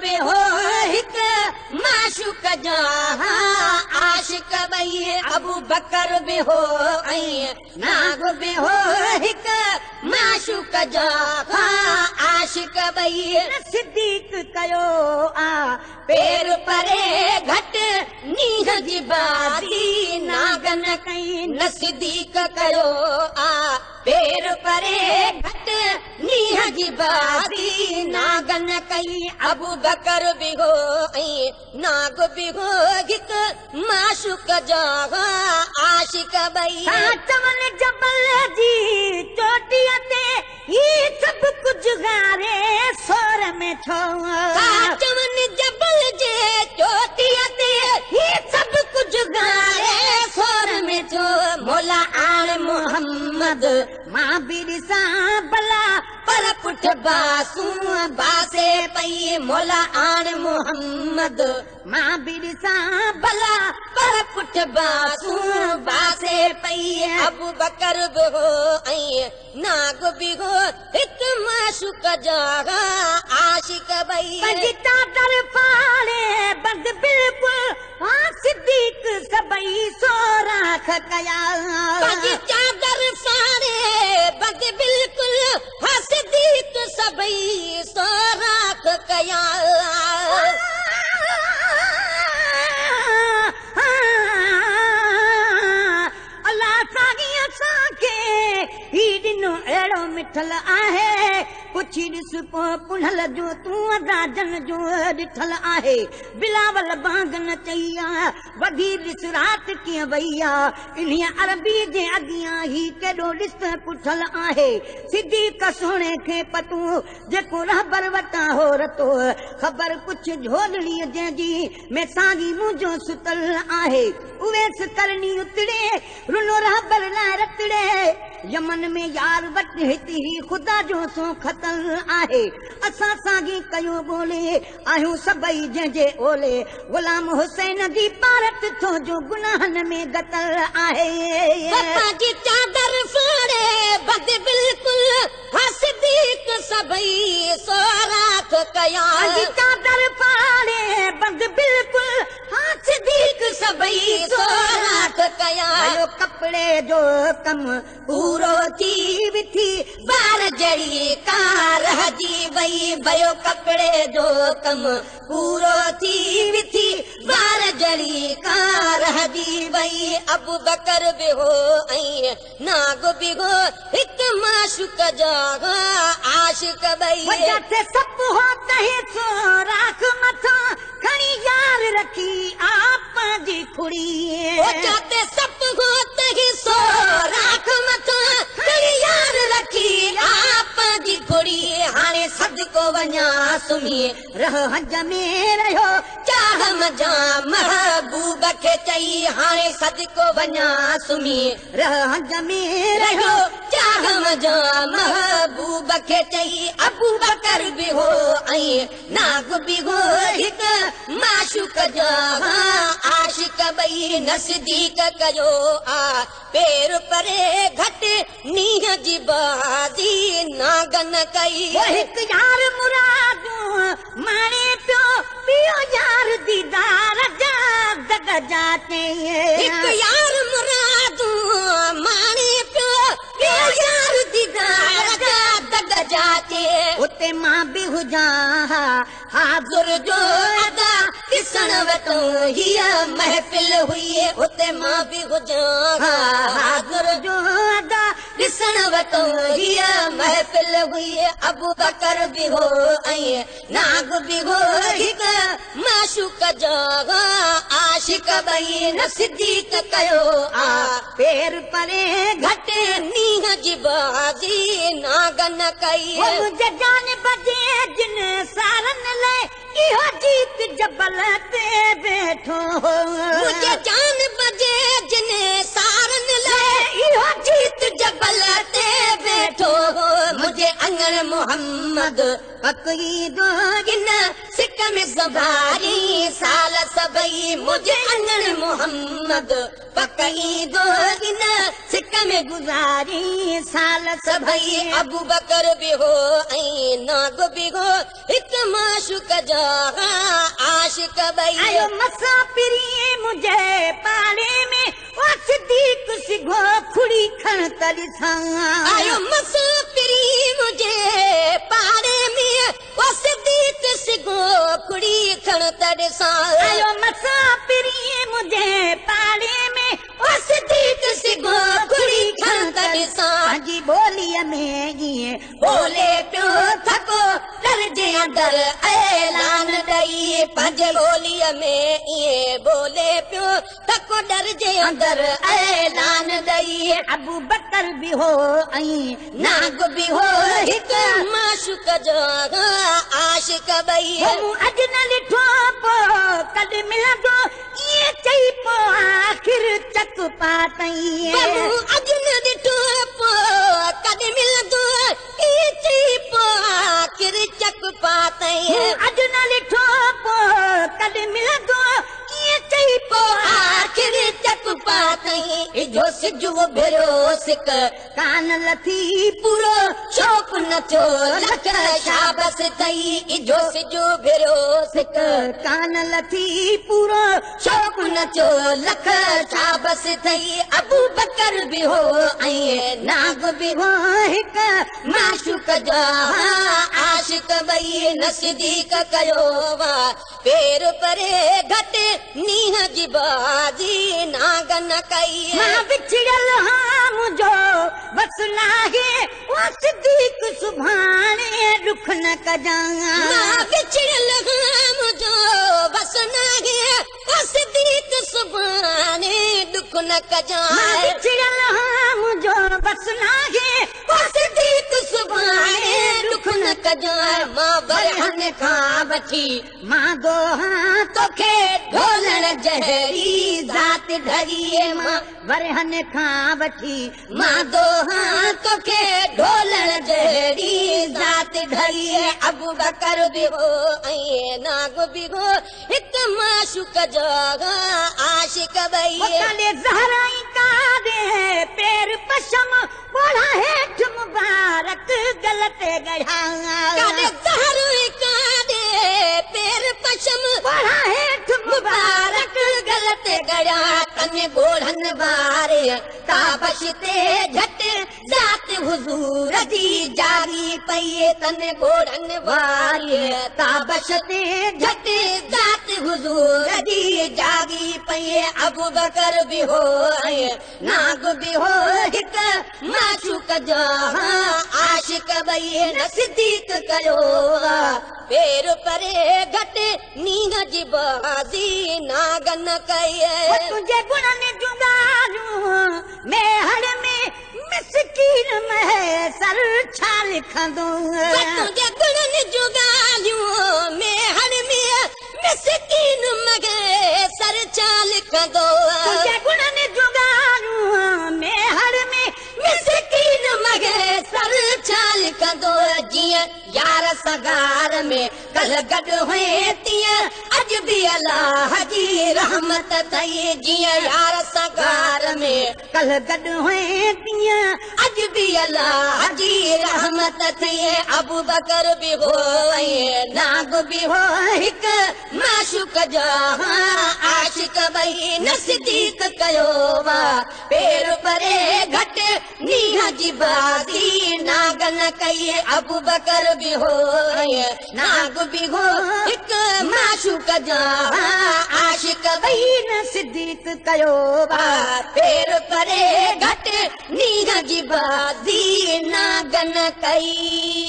बि हो हिकु माशूक जा आशिक ॿई अबू बकर बि हो ऐं नाग बि हो हिकु माशूक जा आशिक ॿई सिद्दीक कयो आ पेर परे घटि नींहं जी बाती नागन कई न सिद्दीक कयो आ पेर परे घटि नींहं जी बाती नागन कई अबू बकर बि हो ऐं नाग बि हो हिकु माशूक जा आशिक ॿई चवनि जबल जी चोटीअ ते ही सभु कुझु गारे सोर में छो चवनि जबल जे चोटीअ ते ही सभु कुझु गारे सोर में छो मोला आण मोहम्मद मां बि ॾिसां भला पर पुठ बासूं बासे पई मोला आण मोहम्मद मां बि ॾिसां भला पर पुठ बासूं बासे पई अबू बकर बि हो ऐं नाग बि हो हिकु माशूक जा आशिक ॿई चादर फाड़े बंद बिल्कुल सिद्दीक सभई सोराख कया चादर फाड़े बंद बिल्कुल सिद्दीक सभई सोराख कया अल्लाह साईं असांखे ही ॾिनो अहिड़ो मिठल आहे पुछी ॾिस पोइ पुनल जो तूं अदाजन जो ॾिठल आहे बिलावल बांगन चई आहे वधी ॾिस राति कीअं वई आहे इन्हीअ अरबी जे अॻियां ही केॾो ॾिस पुठल आहे सिद्दीक सोणे खे पतू जेको रहबर वटां हो रतो ख़बर कुझु झोलड़ीअ जंहिंजी में साॻी मुंहिंजो सुतल आहे उवेस करणी उतड़े रुनो रहबर लाइ रतड़े यमन में यार वटि हिते ही ख़ुदा जो सो ख़तल आहे असां साॻी कयो ॿोले आहियूं सभई जंहिंजे ओले ग़ुलाम हुसैन जी पारत थो जो गुनाहनि में गतल आहे जी चादर फाड़े बद बिल्कुल सिद्दीक सभई सोराख कया चादर फाड़े बद बिल्कुल सिद्दीक सभई सोराख कया कपिड़े जो कम पूरो थी विथी बार जड़ी कार हजी वई भयो कपिड़े जो कम पूरो थी विथी बार जड़ी कार हजी वई अबू बकर बि हो ऐं नाग बि हो हिकु माशूक जा आशिक ॿई सप हो तहे सो राख मथां खणी यार रखी आप जी खुड़ी जाते सप हो तहे सो राख मथां खणी यार रखी आप जी खुड़ी हाणे सदको वञा सुम्ही रह हज में रहियो चाह मजा महबूब खे चई हाणे सदको वञा सुम्ही रह हज में रहियो चाह मजा महबूब खे चई अबू बकर बि हो ऐं नाग बि हो हिकु माशूक जा आशिक ॿई न सिद्दीक कयो आ पेर परे घटि नींहं जी बाज़ी नागन कई हिकु यार मुरादूं माणे पियो ॿियो यार दीदार जा दग जाते हिकु यार मुरादूं माणे पियो ॿियो यार दीदार जा दग जाते उते मां बि हुजां हाज़ुर जो अदा ॾिसण वटो हीअ महफ़िल हुई उते मां बि हुजां हाज़ुर जो अदा ॾिसण वटो हीअ महफ़िल हुई अबू बकर बि हो ऐं नाग बि हो हिकु माशूक जा आशिक ॿई न सिद्दीक कयो आ पेर परे घटि नींहं जी बाज़ी नागन कई जान बजे जिन सारन लाइ इहो जीत जबल ते वेठो मुंहिंजे जान बजे जिन सारन लाइ इहो जीत जबल ते वेठो मुंहिंजे अंगण मोहम्मद पकई दो गिन सिक में सवारी साल सभई मुंहिंजे अंगण मोहम्मद पकई दो गिन सिक में गुज़ारी साल सभई अबू बकर बि हो ऐं नाग बि हो हिकु माशूक जा आशिक ॿई आयो मसापिरी मुंहिंजे पाड़े में ओ सिद्दीक सिघो खुड़ी खण त ॾिसां आयो मुसाफ़िरी मुंहिंजे पाड़े में ओ सिद्दीक सिघो खुड़ी खण त ॾिसां आयो मसापिरी मुंहिंजे पाड़े में ओ सिद्दीक सिघो खुड़ी खण त ॾिसां पंहिंजी ॿोलीअ में ईअं बोले पियो थको दर जे अंदर ऐलान ॾई पंहिंजे ॿोलीअ में ईअं बोले पियो थको दर जे अंदर ऐलान ॾई अबू बकर बि हो ऐं नाग बि हो हिकु माशूक जो आशिक ॿई मूं अॼु न ॾिठो पोइ कॾहिं मिलंदो ईअं चई पोइ आख़िर चक पातई बबू अॼु न ॾिठो पोइ कॾहिं मिलंदो ईअं चई पोइ आख़िर चक पातई अॼु न ॾिठो पोइ कॾहिं मिलंदो ईअं चई पोइ आख़िर चक पातई इजो सिजु भेरो सिक कान लथी पूरो शौक़ नचो लख शाबस अथई इजो सिजु भेरो सिक कान लथी पूरो शौक़ नचो लख शाबस अथई अबू बकर बि हो ऐं नाग बि हो हिकु माशूक जा आशिक ॿई नज़दीक कयो वा पेर परे घटि नीह जी बाजी नाग न कई मां विछड़ियल हा मुंहिंजो बस नाहे ओ सिद्दीक सुभाणे ॾुख न कजां मां विछड़ियल हा मुंहिंजो बस नाहे ओ सिद्दीक सुभाणे ॾुख न कजां मां विछड़ियल हा मुंहिंजो बस नाहे ओ सिद्दीक सुभाणे ॾुख न कजां मां बरहन खां वठी मां दोहा तोखे ढोलण जहरी ज़ात ढरी मां वरहन खां वठी मां दोहा तोखे ढोलण जहरी ज़ात ढरी अबू बकर बि हो ऐं नाग बि हो हिकु माशूक जो आशिक ॿई काले ज़हराई कादे पेर पशम बोला हेठ मुबारक गलते गढ़ा काले ज़हराई कादे पेर पशम बोला हेठ मुबारक गलते गढ़ा तने गोढ़न वारे ताबश ते झट ज़ात हुजूर जी जागी पई तने गोढ़न वारे ताबश ते झट ज़ात हुजूर जी जागी पई अबू बकर बि हो नाग बि हो हिकु माशूक जो आशिक ॿई नज़दीक कयो पेर परे घटि नींग जी बाज़ी नाग न कई तुंहिंजे गुणनि जूं ॻाल्हियूं मेहड़ में मिसकीन में सर छा लिखंदो तुंहिंजे गुणनि जूं ॻाल्हियूं मेहड़ में मिसकीन में सर छा लिखंदो तुंहिंजे गुणनि जूं ॻाल्हियूं मेहड़ में मिसकीन में सर छा लिखंदो जीअं यार सगार में कल गॾु हुए तीअं अॼु बि अलाह जी रहमत अथई जीअं यार सगार में कल गॾु हुए तीअं अॼु बि अलाह जी रहमत अथई अबू बकर बि हो नाग बि हो हिकु माशूक जो आशिक ॿई नज़दीक कयो वा पेर परे घटि नीह जी बाज़ी नाग न कई अबू बकर बि हो नाग बि हो हिकु माशूक जो आशिक ॿई नज़दीक कयो वा पेर परे घटि नीह जी बाज़ी नाग न कई